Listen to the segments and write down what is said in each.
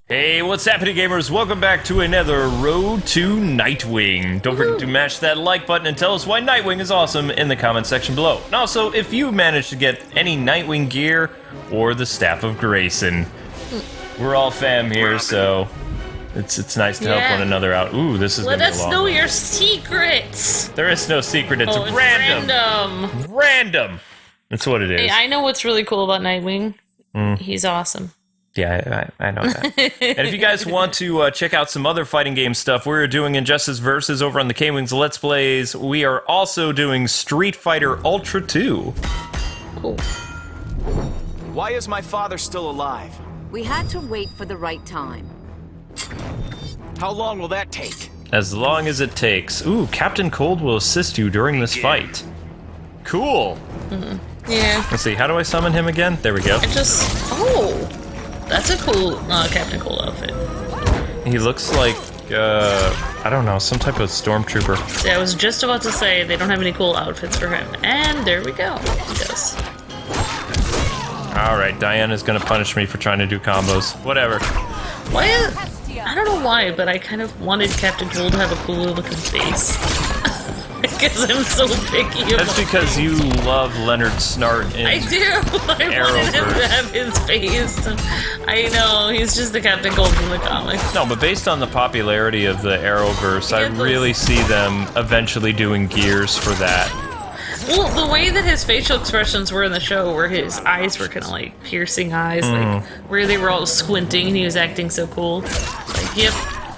Hey, what's happening, gamers? Welcome back to another Road to Nightwing. Don't forget to mash that like button and tell us why Nightwing is awesome in the comment section below. And also, if you managed to get any Nightwing gear or the Staff of Grayson, we're all fam here, so it's nice to help one another out. Ooh, this is gonna be a long Let us know your secrets. There is no secret. It's random. Random. That's what it is. Hey, I know what's really cool about Nightwing. He's awesome. Yeah, I know that. And if you guys want to check out some other fighting game stuff, we're doing Injustice Versus over on the Kwing's Let's Plays. We are also doing Street Fighter Ultra 2. Cool. Why is my father still alive? We had to wait for the right time. How long will that take? As long as it takes. Ooh, Captain Cold will assist you during this fight. Cool. Yeah. Let's see, how do I summon him again? There we go. That's a cool Captain Cold outfit. He looks like, I don't know, some type of stormtrooper. Yeah, I was just about to say they don't have any cool outfits for him. And there we go. He does. Alright, Diana's gonna punish me for trying to do combos. Whatever. I don't know why, but I kind of wanted Captain Cold to have a cooler looking face. Because I'm so picky. That's because you love Leonard Snart in I do. I wanted him to have his face. I know, he's just the Captain Cold from the comics. No, but based on the popularity of the Arrowverse, I really see them eventually doing gears for that. Well, the way that his facial expressions were in the show, where his eyes were kind of like piercing eyes, like where they were all squinting and he was acting so cool. Like, yep.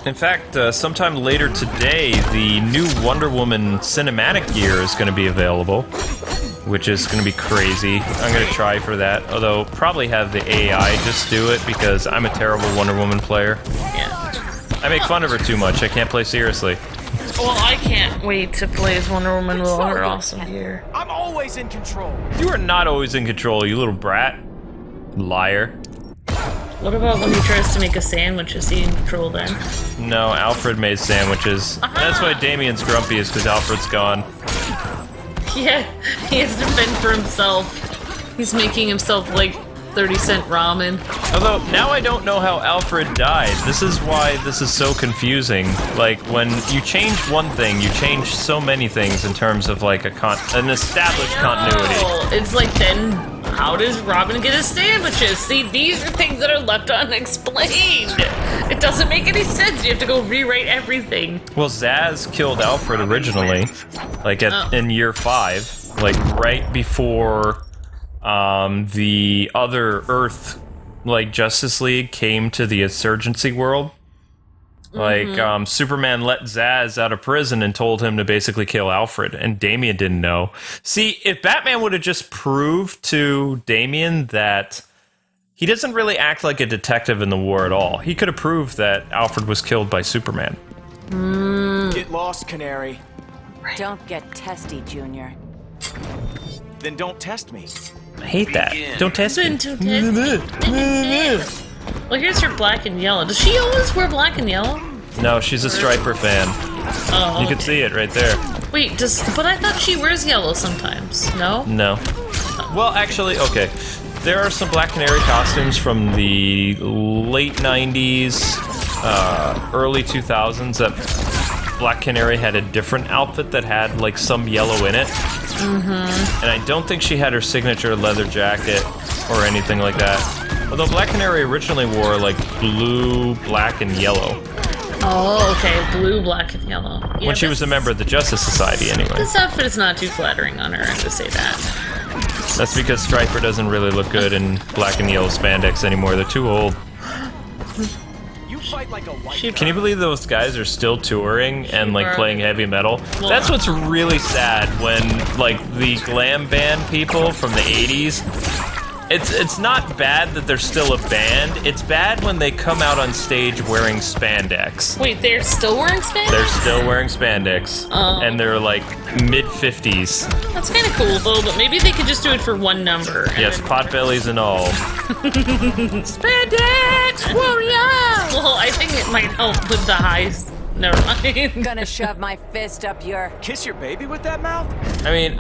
In fact, sometime later today, the new Wonder Woman cinematic gear is going to be available, which is going to be crazy. I'm going to try for that, although probably have the AI just do it because I'm a terrible Wonder Woman player. Yeah. I make fun of her too much. I can't play seriously. Well, I can't wait to play as Wonder Woman with all her awesome gear. I'm always in control. You are not always in control, you little brat. Liar. What about when he tries to make a sandwich? Is he in control then? No, Alfred made sandwiches. That's why Damien's grumpy, is because Alfred's gone. Yeah, he has to fend for himself. He's making himself like 30-cent ramen. Although, now I don't know how Alfred died. This is why this is so confusing. Like, when you change one thing, you change so many things in terms of, like, an established continuity. It's like, then, how does Robin get his sandwiches? See, these are things that are left unexplained. It doesn't make any sense. You have to go rewrite everything. Well, Zaz killed Alfred originally, like, in year 5. Like, right before... the other Earth, like, Justice League came to the Insurgency world. Like, Superman let Zaz out of prison and told him to basically kill Alfred, and Damien didn't know. See, if Batman would have just proved to Damien that he doesn't really act like a detective in the war at all, he could have proved that Alfred was killed by Superman. Get lost, Canary. Don't get testy, Junior. Then don't test me. I hate that. Don't test me. Well, here's her black and yellow. Does she always wear black and yellow? No, she's a Striper fan. Oh, You can see it right there. Wait, but I thought she wears yellow sometimes. No? No. Well, actually, okay. There are some Black Canary costumes from the late 90s, early 2000s that Black Canary had a different outfit that had, like, some yellow in it. And I don't think she had her signature leather jacket or anything like that. Although Black Canary originally wore, like, blue, black, and yellow. Oh, okay. Blue, black, and yellow. Yeah, When she was a member of the Justice Society, anyway. This outfit is not too flattering on her, I have to say that. That's because Striper doesn't really look good in black and yellow spandex anymore. They're too old. You fight like a white. Can you believe those guys are still touring and, like, playing heavy metal? That's what's really sad when, like, the glam band people from the 80s, it's not bad that they're still a band, it's bad when they come out on stage wearing spandex. Wait, they're still wearing spandex? They're still wearing spandex, and they're, like, mid-50s. That's kind of cool, though, but maybe they could just do it for one number. Yes, potbellies and all. Spandex warrior! Well, I think it might help with the high never mind. Gonna shove my fist up your... Kiss your baby with that mouth? I mean,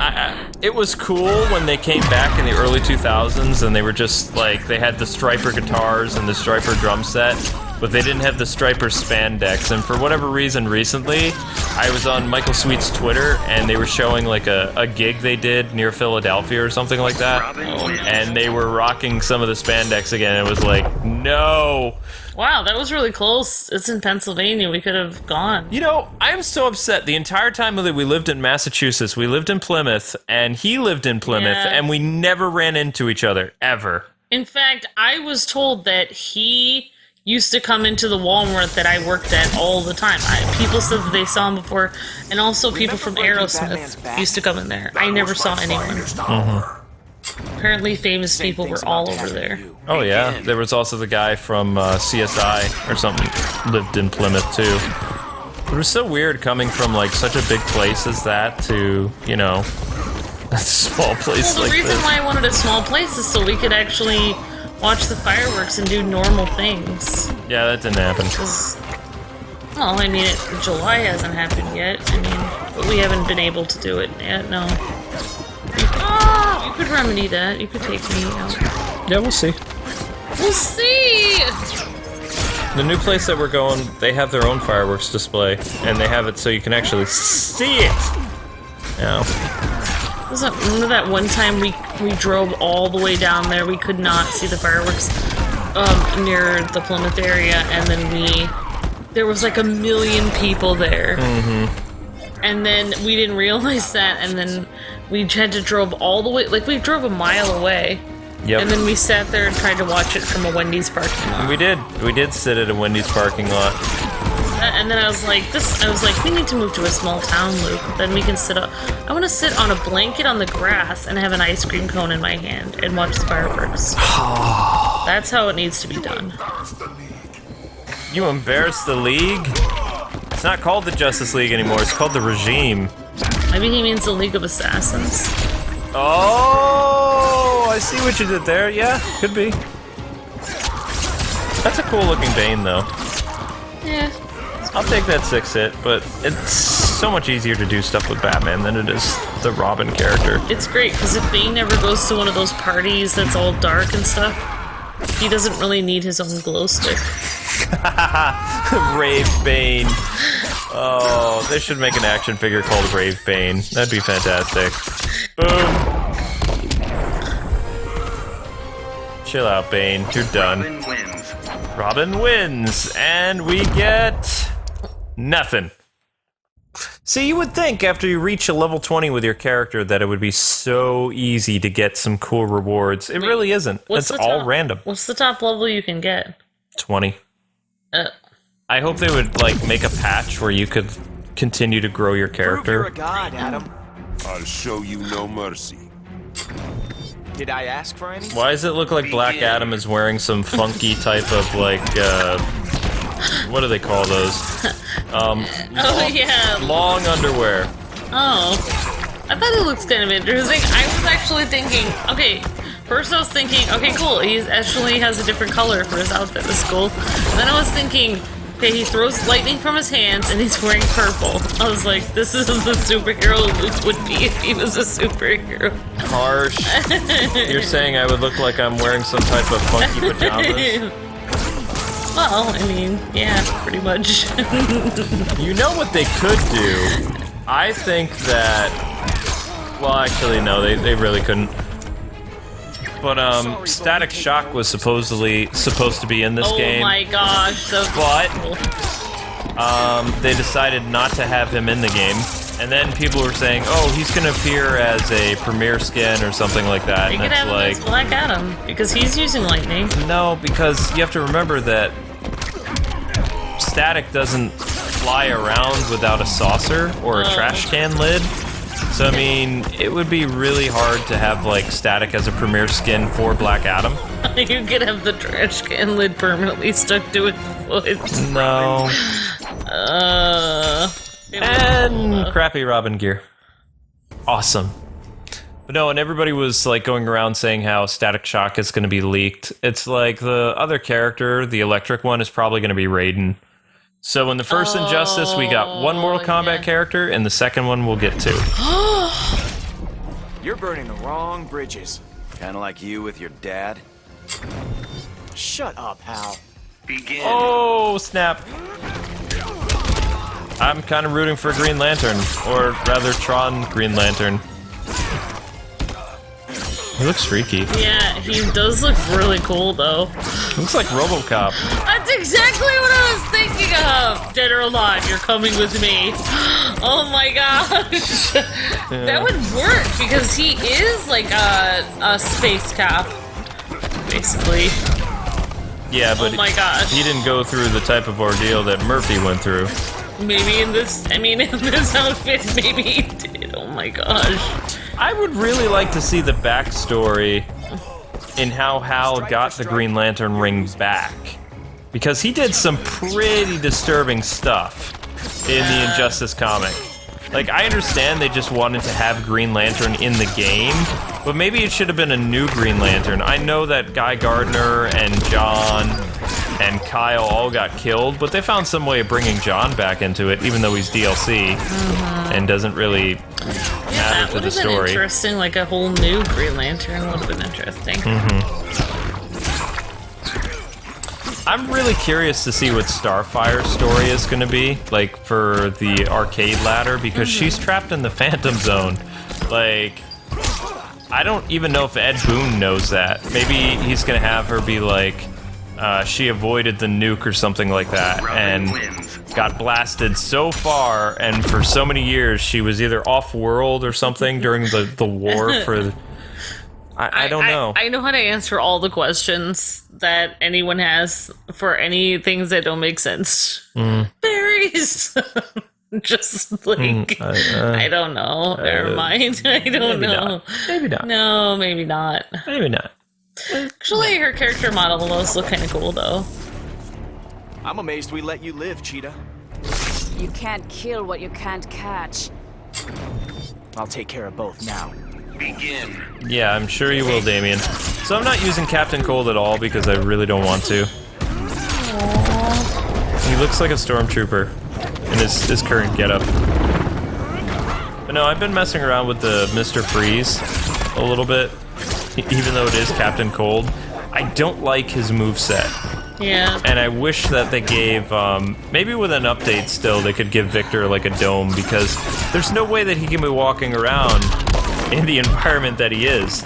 it was cool when they came back in the early 2000s and they were just like, they had the Striper guitars and the Striper drum set, but they didn't have the Striper spandex. And for whatever reason, recently, I was on Michael Sweet's Twitter and they were showing like a gig they did near Philadelphia or something like that. And they were rocking some of the spandex again. It was like, no. Wow, that was really close. It's in Pennsylvania. We could have gone. You know, I'm so upset. The entire time that we lived in Massachusetts, we lived in Plymouth, and he lived in Plymouth, Yeah. and we never ran into each other, ever. In fact, I was told that he used to come into the Walmart that I worked at all the time. People said that they saw him before, and also people from Aerosmith used to come in there. I never saw anyone. Apparently famous people were all over there. Oh yeah, there was also the guy from CSI or something lived in Plymouth too. It was so weird coming from like such a big place as that to, you know, a small place Well, the like reason this. why I wanted a small place is so we could actually watch the fireworks and do normal things. Yeah, that didn't happen. 'Cause, well, I mean, July hasn't happened yet. I mean, but we haven't been able to do it yet, no. You could remedy that. You could take me out. Yeah, we'll see. We'll see! The new place that we're going, they have their own fireworks display, and they have it so you can actually see it. Now, Remember that one time we drove all the way down there? We could not see the fireworks near the Plymouth area, and then there was like 1 million people there. And then we didn't realize that, and then we had to drove all the way, like we drove a mile away. yep. And then we sat there and tried to watch it from a Wendy's parking lot. We did sit at a Wendy's parking lot. And then I was like, we need to move to a small town, Luke. Then we can sit up. I want to sit on a blanket on the grass and have an ice cream cone in my hand and watch the fireworks. That's how it needs to be done. You embarrass the League? It's not called the Justice League anymore, it's called the Regime. Maybe he means the League of Assassins. Oh, I see what you did there. Yeah, could be. That's a cool looking Bane, though. Yeah. I'll take that 6-hit, but it's so much easier to do stuff with Batman than it is the Robin character. It's great, because if Bane never goes to one of those parties that's all dark and stuff, he doesn't really need his own glow stick. Rave Bane. Oh, they should make an action figure called Rave Bane. That'd be fantastic. Boom. Chill out, Bane. You're done. Robin wins, and we get nothing. See, you would think after you reach a level 20 with your character that it would be so easy to get some cool rewards. It really isn't. It's all random. What's the top level you can get? 20. I hope they would like make a patch where you could continue to grow your Prove you're a character. god, Adam. I'll show you no mercy. Did I ask for any? Why does it look like Black Adam is wearing some funky type of like what do they call those? Oh, yeah. Long underwear. Oh. I thought it looks kind of interesting. I was actually thinking, okay, first I was thinking, okay, cool, he actually has a different color for his outfit, that's cool. And then I was thinking, okay, he throws lightning from his hands and he's wearing purple. I was like, this is the superhero Luke would be if he was a superhero. Harsh. You're saying I would look like I'm wearing some type of funky pajamas? Well, I mean, yeah, pretty much. You know what they could do? I think that... Well, actually, no, they really couldn't. But, Static Shock was supposedly supposed to be in this game. Oh my gosh, so But, cool. they decided not to have him in the game. And then people were saying, oh, he's gonna appear as a premiere skin or something like that. They And could it's have him like, as Black Adam, because he's using lightning. no, because you have to remember that Static doesn't fly around without a saucer or a trash can lid. So, I mean, it would be really hard to have, like, Static as a premiere skin for Black Adam. You could have the trash can lid permanently stuck to his foot. No. And Uh, crappy Robin gear. Awesome. But no, and everybody was, like, going around saying how Static Shock is going to be leaked. It's like the other character, the electric one, is probably going to be Raiden. So in the first Injustice, we got one Mortal Kombat character, and the second one we'll get to. You're burning the wrong bridges. Kinda like you with your dad. Shut up, Hal. Begin. Oh, snap. I'm kind of rooting for Green Lantern, or rather Tron Green Lantern. He looks freaky. Yeah, he does look really cool, though. Looks like RoboCop. That's exactly what I was thinking of! Dead or alive, you're coming with me. Oh my gosh. That would work, because he is like a space cop, basically. Yeah, but oh my gosh. he didn't go through the type of ordeal that Murphy went through. Maybe in this, in this outfit, maybe he did. Oh my gosh. I would really like to see the backstory in how Hal got the Green Lantern ring back. Because he did some pretty disturbing stuff in the Injustice comic. Like, I understand they just wanted to have Green Lantern in the game, but maybe it should have been a new Green Lantern. I know that Guy Gardner and John and Kyle all got killed, but they found some way of bringing John back into it, even though he's DLC and doesn't really matter to the story. Been interesting, like a whole new Green Lantern would have been interesting. I'm really curious to see what Starfire's story is going to be, like, for the arcade ladder, because she's trapped in the Phantom Zone. Like, I don't even know if Ed Boon knows that. Maybe he's going to have her be like, she avoided the nuke or something like that, and got blasted so far, and for so many years she was either off-world or something during the war for the... I don't know. I know how to answer all the questions that anyone has for any things that don't make sense. Berries! Just like, I don't know. Never mind. I don't know. Not. Maybe not. No, maybe not. Maybe not. Actually, her character model does look kind of cool, though. I'm amazed we let you live, Cheetah. You can't kill what you can't catch. I'll take care of both now. Begin. Yeah, I'm sure you will, Damien. So I'm not using Captain Cold at all because I really don't want to. He looks like a stormtrooper in his current getup. But no, I've been messing around with the Mr. Freeze a little bit, even though it is Captain Cold. I don't like his moveset. Yeah. And I wish that they gave, maybe with an update still, they could give Victor like a dome, because there's no way that he can be walking around in the environment that he is.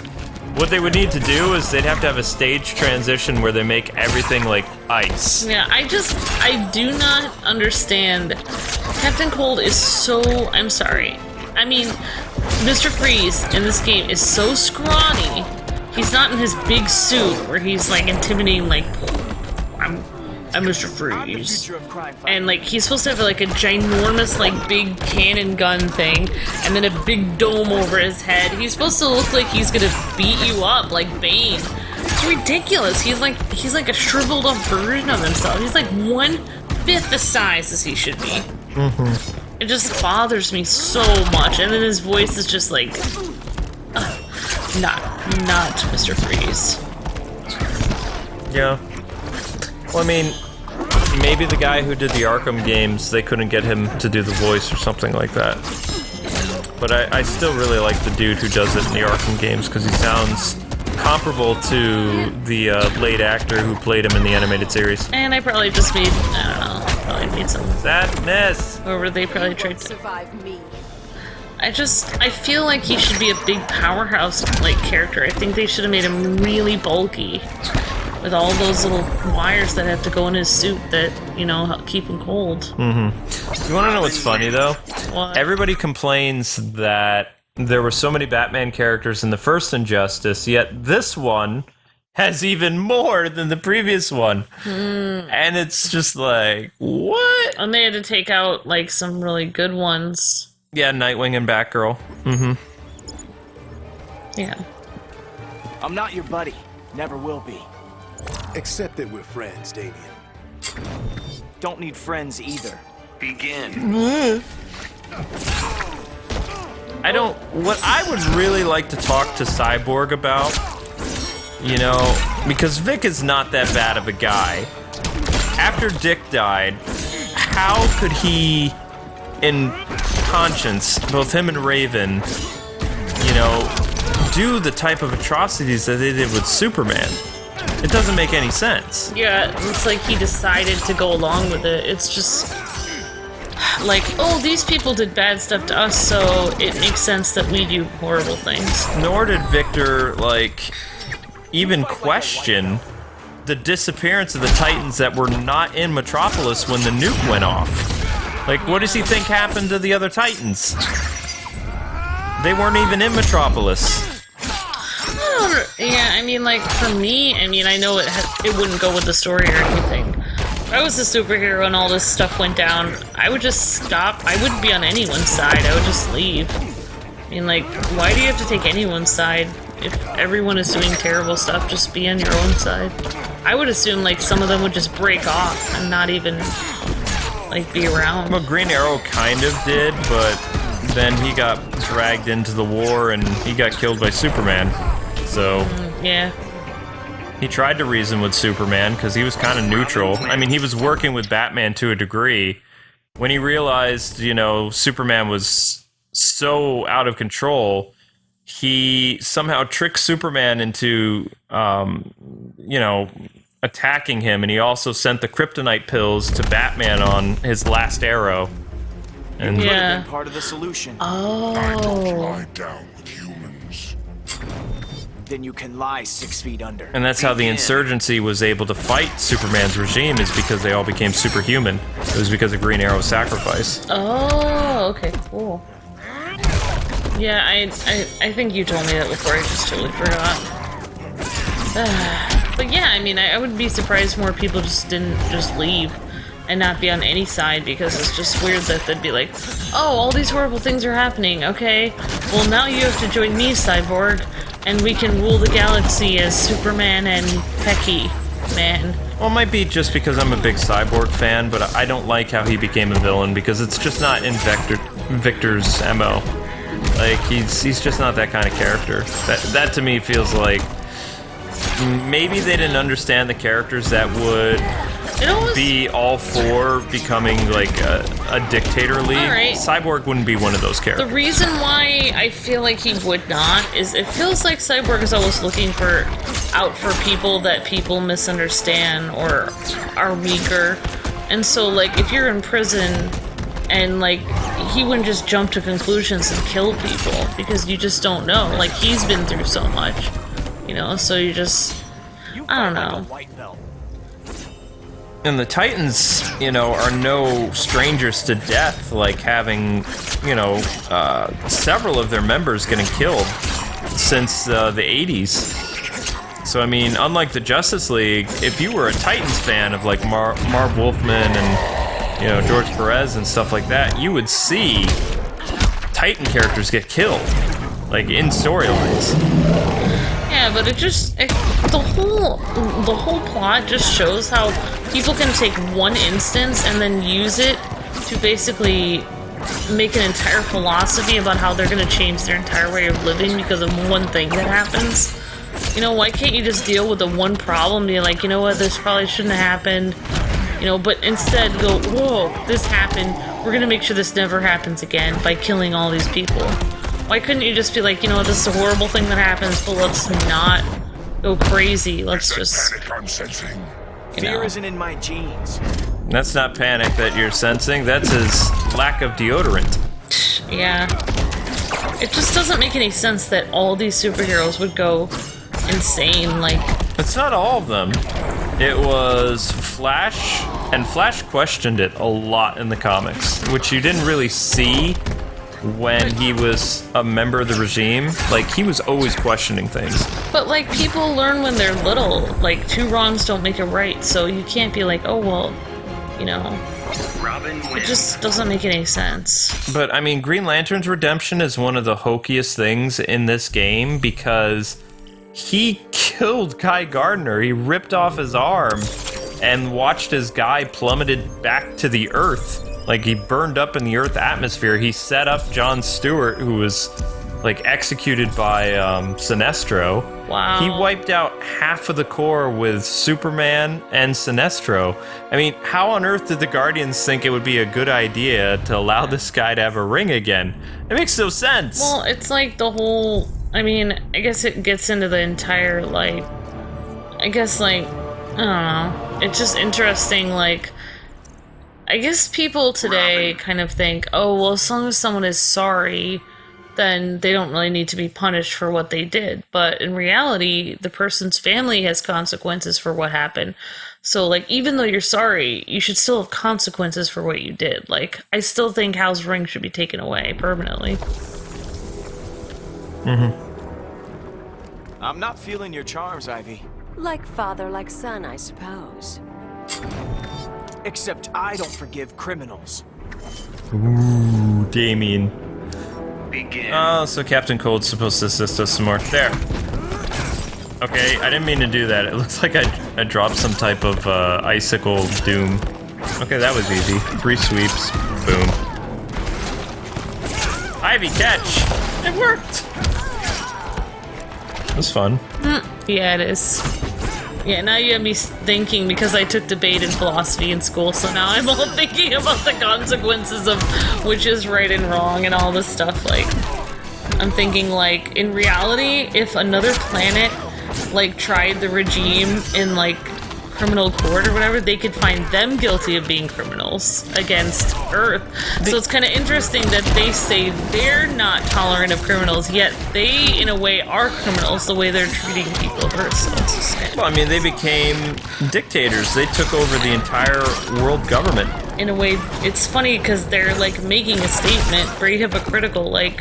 What they would need to do is they'd have to have a stage transition where they make everything like ice. Yeah, I do not understand. Captain Cold is so, I'm sorry. I mean, Mr. Freeze in this game is so scrawny. He's not in his big suit where he's like intimidating, like, I'm Mr. Freeze. And like, he's supposed to have like a ginormous, like, big cannon gun thing, and then a big dome over his head. He's supposed to look like he's gonna beat you up like Bane. It's ridiculous. He's like a shriveled up version of himself. He's like 1/5 the size as he should be. It just bothers me so much. And then his voice is just like, not Mr. Freeze. Yeah. Well, I mean, maybe the guy who did the Arkham games, they couldn't get him to do the voice or something like that. But I still really like the dude who does it in the Arkham games, because he sounds comparable to the late actor who played him in the animated series. And I probably just made, I don't know, probably made some Sadness! where they probably tried to... Survive me. I feel like he should be a big powerhouse, like, character. I think they should have made him really bulky, with all those little wires that have to go in his suit that, you know, help keep him cold. You want to know what's funny, though? What? Everybody complains that there were so many Batman characters in the first Injustice, yet this one has even more than the previous one. And it's just like, what? And they had to take out, like, some really good ones. Yeah, Nightwing and Batgirl. Yeah. I'm not your buddy. Never will be. Except that we're friends, Damien. Don't need friends either. Begin. What I would really like to talk to Cyborg about, you know, because Vic is not that bad of a guy. After Dick died, how could he, in conscience, both him and Raven, you know, do the type of atrocities that they did with Superman? It doesn't make any sense. Yeah, it's like he decided to go along with it. It's just like, oh, these people did bad stuff to us, so it makes sense that we do horrible things. Nor did Victor, like, even question the disappearance of the Titans that were not in Metropolis when the nuke went off. Like, what does he think happened to the other Titans? They weren't even in Metropolis. Yeah, I mean, like, for me, I mean, I know it wouldn't go with the story or anything. If I was a superhero and all this stuff went down, I would just stop. I wouldn't be on anyone's side. I would just leave. I mean, like, why do you have to take anyone's side? If everyone is doing terrible stuff, just be on your own side. I would assume, like, some of them would just break off and not even, like, be around. Well, Green Arrow kind of did, but then he got dragged into the war and he got killed by Superman. So, yeah. He tried to reason with Superman because he was kind of neutral. I mean, he was working with Batman to a degree. When he realized, you know, Superman was so out of control, he somehow tricked Superman into, you know, attacking him. And he also sent the kryptonite pills to Batman on his last arrow. And Yeah. Part of the solution. I don't Oh. lie down with humans. Then you can lie 6 feet under. And that's how the insurgency was able to fight Superman's regime, is because they all became superhuman. It was because of Green Arrow's sacrifice. Oh, okay, cool. Yeah, I think you told me that before, I just totally forgot. But yeah, I mean, I would be surprised more people just didn't just leave and not be on any side, because it's just weird that they'd be like, oh, all these horrible things are happening, okay, well now you have to join me, Cyborg, and we can rule the galaxy as Superman and Pecky Man. Well, it might be just because I'm a big Cyborg fan, but I don't like how he became a villain, because it's just not in Victor's MO. Like, he's just not that kind of character. That to me feels like maybe they didn't understand the characters that would be all for becoming like a dictator league. Alright. Cyborg wouldn't be one of those The characters. reason why I feel like he would not is it feels like Cyborg is always looking out for people that people misunderstand or are weaker. And so, like, if you're in prison and, like, he wouldn't just jump to conclusions and kill people because you just don't know. Like, he's been through so much, you know, so you just, I don't know. White belt. And the Titans, you know, are no strangers to death, like having, you know, several of their members getting killed since the 80s. So, I mean, unlike the Justice League, if you were a Titans fan of, like, Marv Wolfman and, you know, George Perez and stuff like that, you would see Titan characters get killed, like, in storylines. Yeah, but the whole plot just shows how people can take one instance and then use it to basically make an entire philosophy about how they're going to change their entire way of living because of one thing that happens. You know, why can't you just deal with the one problem and be like, you know what, this probably shouldn't have happened, you know, but instead go, whoa, this happened, we're going to make sure this never happens again by killing all these people. Why couldn't you just be like, you know what, this is a horrible thing that happens, but let's not go crazy, let's just, Panic I'm sensing. you Fear know. isn't in my genes. That's not panic that you're sensing, that's his lack of deodorant. Yeah. It just doesn't make any sense that all these superheroes would go insane, like... It's not all of them. It was Flash, and Flash questioned it a lot in the comics, which you didn't really see when he was a member of the regime. Like, he was always questioning things. But, like, people learn when they're little. Like, two wrongs don't make a right, so you can't be like, oh, well, you know... It just doesn't make any sense. But, I mean, Green Lantern's redemption is one of the hokiest things in this game, because he killed Guy Gardner. He ripped off his arm and watched his guy plummeted back to the Earth. Like, he burned up in the Earth atmosphere. He set up Jon Stewart, who was like executed by Sinestro. Wow. He wiped out half of the Corps with Superman and Sinestro. I mean, how on earth did the Guardians think it would be a good idea to allow this guy to have a ring again? It makes no sense. Well, it's like the whole... I mean, I guess it gets into the entire, like... I guess, like... I don't know. It's just interesting, like... I guess people today kind of think, oh, well, as long as someone is sorry, then they don't really need to be punished for what they did. But in reality, the person's family has consequences for what happened. So, like, even though you're sorry, you should still have consequences for what you did. Like, I still think Hal's ring should be taken away permanently. I'm not feeling your charms, Ivy. Like father, like son, I suppose. Except I don't forgive criminals. Ooh, Damien. Begin. Oh, so Captain Cold's supposed to assist us some more. There. Okay, I didn't mean to do that. It looks like I dropped some type of icicle doom. Okay, that was easy. 3 sweeps. Boom. Ivy, catch! It worked! It was fun. Yeah, it is. Yeah, now you have me thinking, because I took debate and philosophy in school, so now I'm all thinking about the consequences of which is right and wrong and all this stuff. Like, I'm thinking, like, in reality, if another planet, like, tried the regime in, like, criminal court or whatever, they could find them guilty of being criminals against Earth. So it's kind of interesting that they say they're not tolerant of criminals, yet they, in a way, are criminals the way they're treating people of Earth. So it's just, Well, I mean, they became dictators. They took over the entire world government. in a way, it's funny because they're, like, making a statement, very hypocritical, like,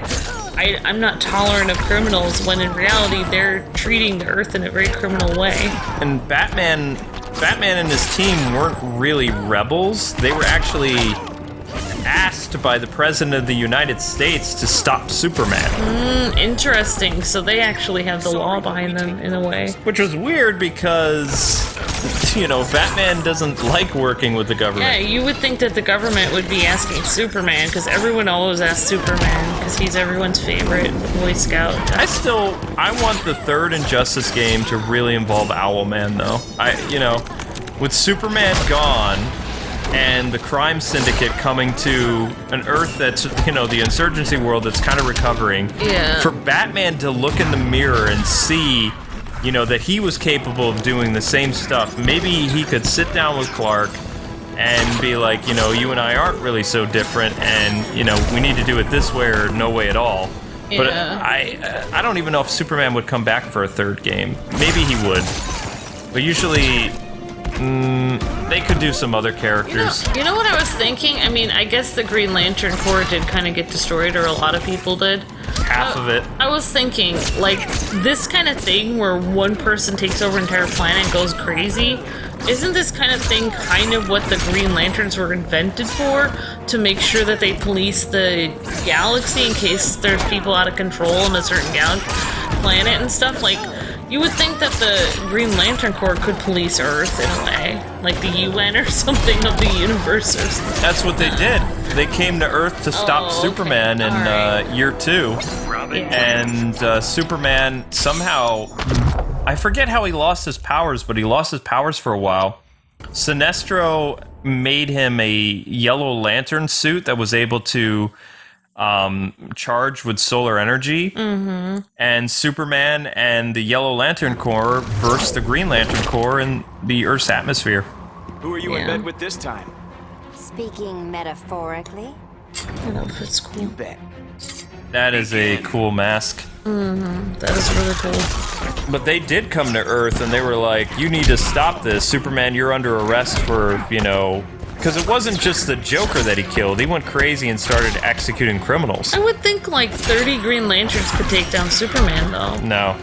I'm not tolerant of criminals, when in reality, they're treating the Earth in a very criminal way. And Batman and his team weren't really rebels. They were actually asked by the President of the United States to stop Superman. Interesting. So they actually have the law behind them, in a way. Which was weird because, you know, Batman doesn't like working with the Yeah, government. you would think that the government would be asking Superman, because everyone always asks Superman, because he's everyone's favorite Boy Scout. I want the third Injustice game to really involve Owlman, though. With Superman gone, and the crime syndicate coming to an Earth that's, the insurgency world that's kind of recovering. Yeah. For Batman to look in the mirror and see, that he was capable of doing the same stuff, maybe he could sit down with Clark and be like, you and I aren't really so different, and, we need to do it this way or no way at all. But Yeah. I don't even know if Superman would come back for a third game. Maybe he would. But usually... they could do some other characters. You know what I was thinking? I mean, I guess the Green Lantern Corps did kind of get destroyed, or a lot of people did. Half of it. I was thinking, like, this kind of thing where one person takes over an entire planet and goes crazy, isn't this kind of thing kind of what the Green Lanterns were invented for? To make sure that they police the galaxy in case there's people out of control in a certain planet and stuff? Like, you would think that the Green Lantern Corps could police Earth in a way, like the UN or something of the universe or something. That's what they did. They came to Earth to stop okay. Superman in Alright. year 2. And Superman somehow... I forget how he lost his powers, but he lost his powers for a while. Sinestro made him a Yellow Lantern suit that was able to charge with solar energy. And Superman and the Yellow Lantern Corps versus the Green Lantern Corps in the Earth's atmosphere. Who are you in Yeah. bed with this time? Speaking metaphorically, I know, it's cool. Bet. That is a cool mask. That is really cool. But they did come to Earth and they were like, you need to stop this. Superman, you're under arrest for, because it wasn't just the Joker that he killed. He went crazy and started executing criminals. I would think like 30 Green Lanterns could take down Superman, though. No.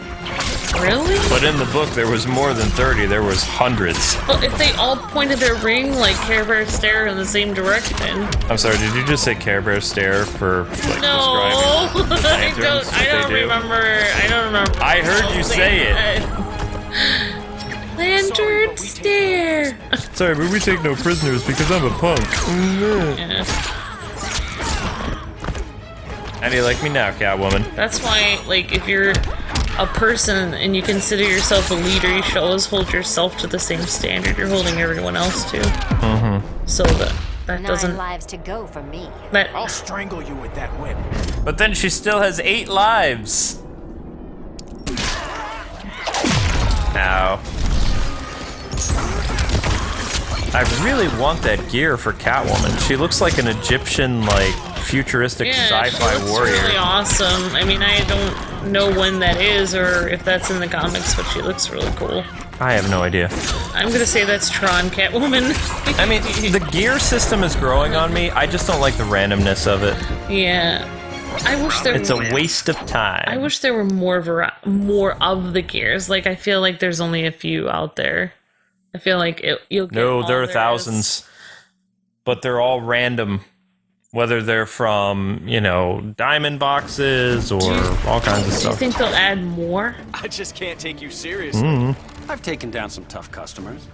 Really? But in the book, there was more than 30. There was hundreds. Well, if they all pointed their ring like Care Bear stare in the same direction. I'm sorry, did you just say Care Bear stare for, like, No, describing the lanterns, I don't what they do? remember. I heard you say it. Lantern stare. Sorry, but we take no prisoners because I'm a punk. Yeah. How do you like me now, Catwoman? That's why, like, if you're a person and you consider yourself a leader, you should always hold yourself to the same standard you're holding everyone else to. So that doesn't... 9 lives to go for me. That, I'll strangle you with that whip. But then she still has 8 lives. Ow. I really want that gear for Catwoman. She looks like an Egyptian, like, futuristic yeah, sci-fi she looks warrior. really awesome. I mean, I don't know when that is or if that's in the comics, but she looks really cool. I have no idea. I'm gonna say that's Tron Catwoman. I mean, the gear system is growing on me. I just don't like the randomness of it. Yeah. I wish there It's a waste of time. I wish there were more of the gears. Like, I feel like there's only a few out there. I feel like you'll get No, all there are there thousands. is. But they're all random. Whether they're from, you know, diamond boxes or all kinds of Do you stuff. think they'll add more? I just can't take you seriously. I've taken down some tough customers.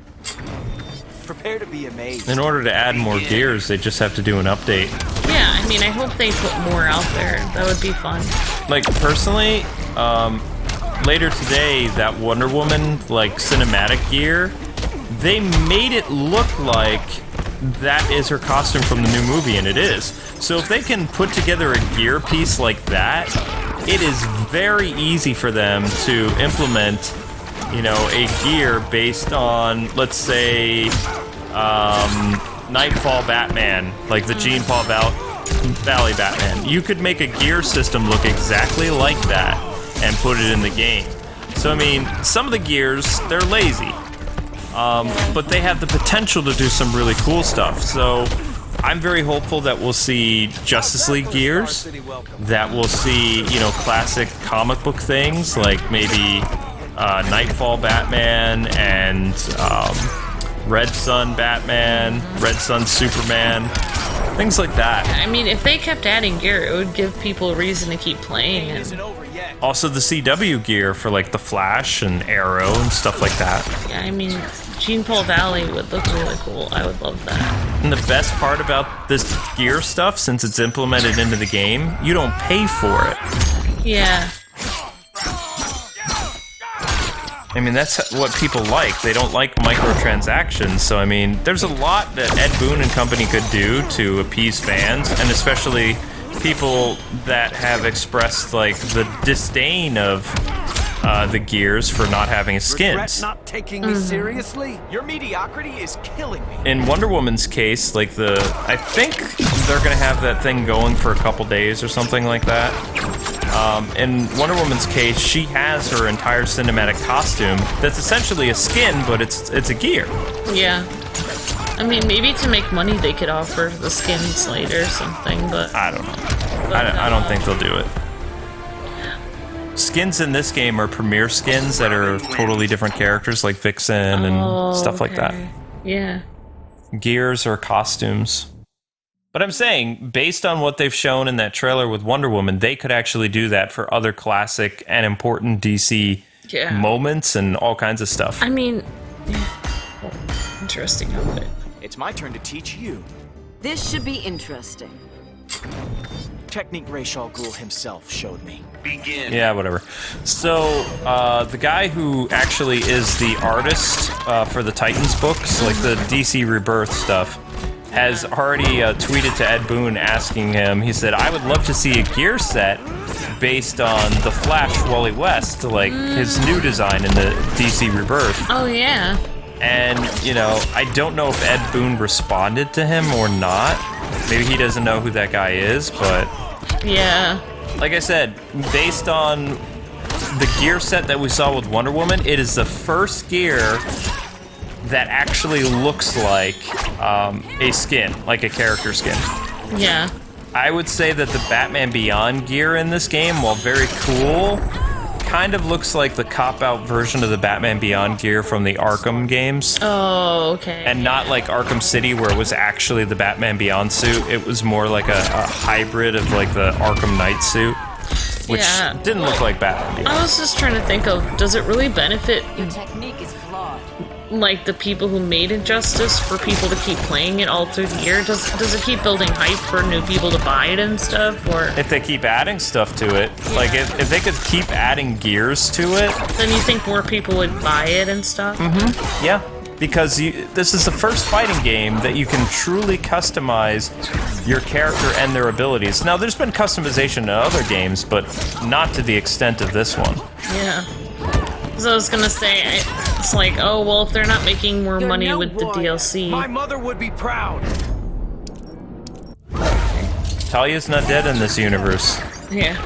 Prepare to be amazed. In order to add more gears, they just have to do an update. Yeah, I mean, I hope they put more out there. That would be fun. Like, personally, later today, that Wonder Woman, like, cinematic gear, they made it look like that is her costume from the new movie, and it is. So if they can put together a gear piece like that, it is very easy for them to implement, you know, a gear based on, let's say, Nightfall Batman, like the Jean Paul Valley Batman. You could make a gear system look exactly like that and put it in the game. So, I mean, some of the gears, they're lazy. But they have the potential to do some really cool stuff. So I'm very hopeful that we'll see Justice League gears, that we'll see, you know, classic comic book things, like maybe Nightfall Batman and Red Sun Batman, Red Sun Superman, things like that. I mean, if they kept adding gear, it would give people a reason to keep playing it. Isn't over yet. Also the CW gear for like the Flash and Arrow and stuff like that. Yeah, I mean, Jean Paul Valley would look really cool. I would love that. And the best part about this gear stuff, since it's implemented into the game, you don't pay for it. Yeah. I mean, that's what people like. They don't like microtransactions. So, I mean, there's a lot that Ed Boon and company could do to appease fans, and especially people that have expressed, like, the disdain of the gears for not having Regret skins. not taking me seriously? Your mediocrity is killing me. In Wonder Woman's case, like I think they're gonna have that thing going for a couple days or something like that. In Wonder Woman's case, she has her entire cinematic costume that's essentially a skin, but it's a gear. Yeah. I mean, maybe to make money they could offer the skins later or something, but... I don't know. I don't think they'll do it. Skins in this game are premier skins that are totally different characters, like Vixen and stuff like that. Yeah. Gears or costumes. But I'm saying, based on what they've shown in that trailer with Wonder Woman, they could actually do that for other classic and important DC moments and all kinds of stuff. I mean... Interesting outfit. It's my turn to teach you. This should be interesting. Technique Ra's al Ghul himself showed me. Begin. Yeah, whatever. So, the guy who actually is the artist for the Titans books, like the DC Rebirth stuff, has already tweeted to Ed Boon asking him, he said, I would love to see a gear set based on the Flash Wally West, like his new design in the DC Rebirth. Oh, yeah. And, you know, I don't know if Ed Boon responded to him or not. Maybe he doesn't know who that guy is, but... Yeah. Like I said, based on the gear set that we saw with Wonder Woman, it is the first gear that actually looks like a skin, like a character skin. Yeah. I would say that the Batman Beyond gear in this game, while very cool, kind of looks like the cop-out version of the Batman Beyond gear from the Arkham games. Oh, okay. And not like Arkham City, where it was actually the Batman Beyond suit. It was more like a hybrid of like the Arkham Knight suit, which didn't look like Batman Beyond. I was just trying to think of, does it really benefit Your technique is flawed. like the people who made Injustice for people to keep playing it all through the year? Does it keep building hype for new people to buy it and stuff, or If they keep adding stuff to it, like if they could keep adding gears to it, then you think more people would buy it and stuff? yeah. Because this is the first fighting game that you can truly customize your character and their abilities. Now, there's been customization in other games, but not to the extent of this one. Yeah. So I was gonna say, it's like, oh well, if they're not making more money no with the one. DLC. My mother would be proud. Talia's not dead in this universe. Yeah.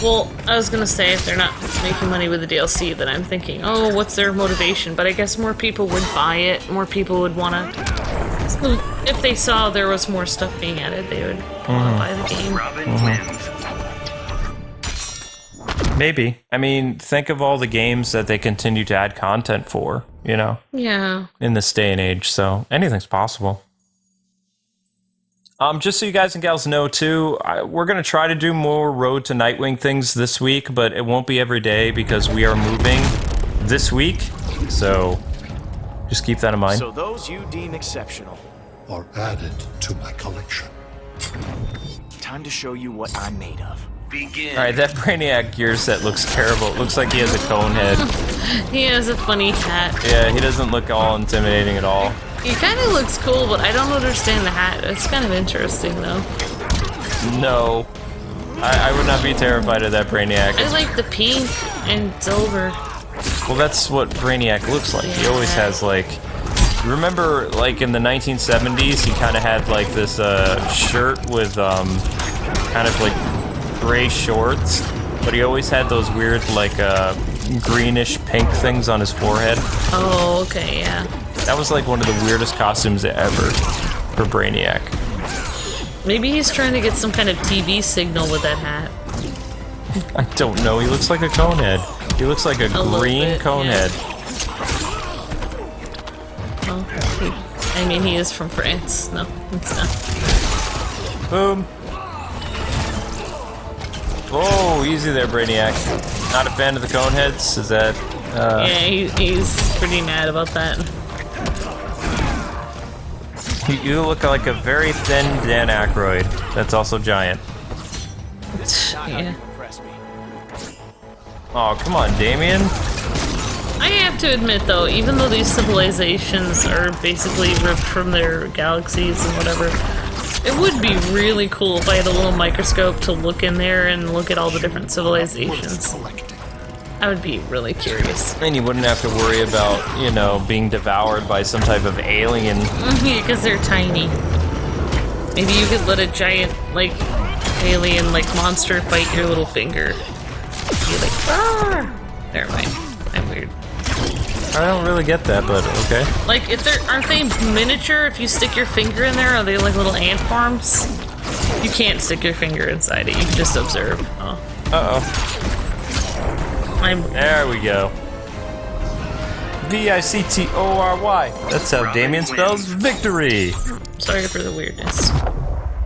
Well, I was gonna say, if they're not making money with the DLC, then I'm thinking, oh, what's their motivation? But I guess more people would buy it, more people would wanna... If they saw there was more stuff being added, they would wanna buy the game. Robin wins. Maybe. I mean, think of all the games that they continue to add content for, you know, Yeah. in this day and age, so anything's possible. Just so you guys and gals know, too, we're going to try to do more Road to Nightwing things this week, but it won't be every day because we are moving this week, so just keep that in mind. So those you deem exceptional. Are added to my collection. Time to show you what I'm made of. Begin. Alright, that Brainiac gear set looks terrible. It looks like he has a cone head. He has a funny hat. Yeah, he doesn't look all intimidating at all. He kind of looks cool, but I don't understand the hat. It's kind of interesting, though. No. I would not be terrified of that Brainiac. I like the pink and silver. Well, that's what Brainiac looks like. He always has, like... Remember, like, in the 1970s, he kind of had, like, this shirt with, kind of, like, gray shorts, but he always had those weird, like, greenish pink things on his forehead. Oh, okay, yeah. That was, like, one of the weirdest costumes ever for Brainiac. Maybe he's trying to get some kind of TV signal with that hat. I don't know. He looks like a conehead. He looks like a little green bit, conehead. yeah. Well, I mean, he is from France. No, it's not. Boom. Oh, easy there, Brainiac. Not a fan of the coneheads? Is that... Yeah, he's pretty mad about that. You look like a very thin Dan Aykroyd. That's also giant. Yeah. Impress me. Oh, come on, Damien. I have to admit, though, even though these civilizations are basically ripped from their galaxies and whatever, it would be really cool if I had a little microscope to look in there and look at all the different civilizations. I would be really curious. And you wouldn't have to worry about, you know, being devoured by some type of alien. Because they're tiny. Maybe you could let a giant, like, alien, like, monster bite your little finger. Be like, ah! Never mind. I'm weird. I don't really get that, but okay. Like, if they're, aren't they miniature? If you stick your finger in there, are they like little ant farms? You can't stick your finger inside it, you can just observe. Oh. Uh-oh. I'm... There we go. V-I-C-T-O-R-Y. That's how Damien spells victory. Sorry for the weirdness.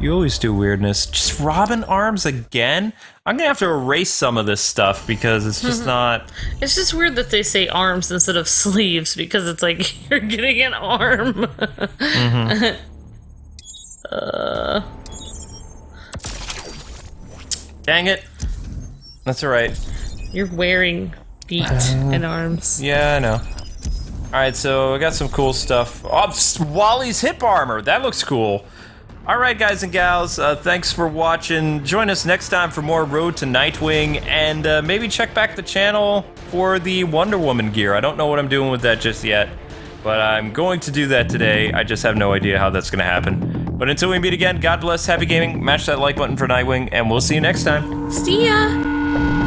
You always do weirdness. Just Robin arms again? I'm gonna have to erase some of this stuff because it's just not... It's just weird that they say arms instead of sleeves, because it's like, you're getting an arm. Dang it. That's alright. You're wearing feet and arms. Yeah, I know. Alright, so I got some cool stuff. Oh, Wally's hip armor. That looks cool. Alright, guys and gals, thanks for watching. Join us next time for more Road to Nightwing, and maybe check back the channel for the Wonder Woman gear. I don't know what I'm doing with that just yet, but I'm going to do that today. I just have no idea how that's going to happen. But until we meet again, God bless, happy gaming, mash that like button for Nightwing, and we'll see you next time. See ya!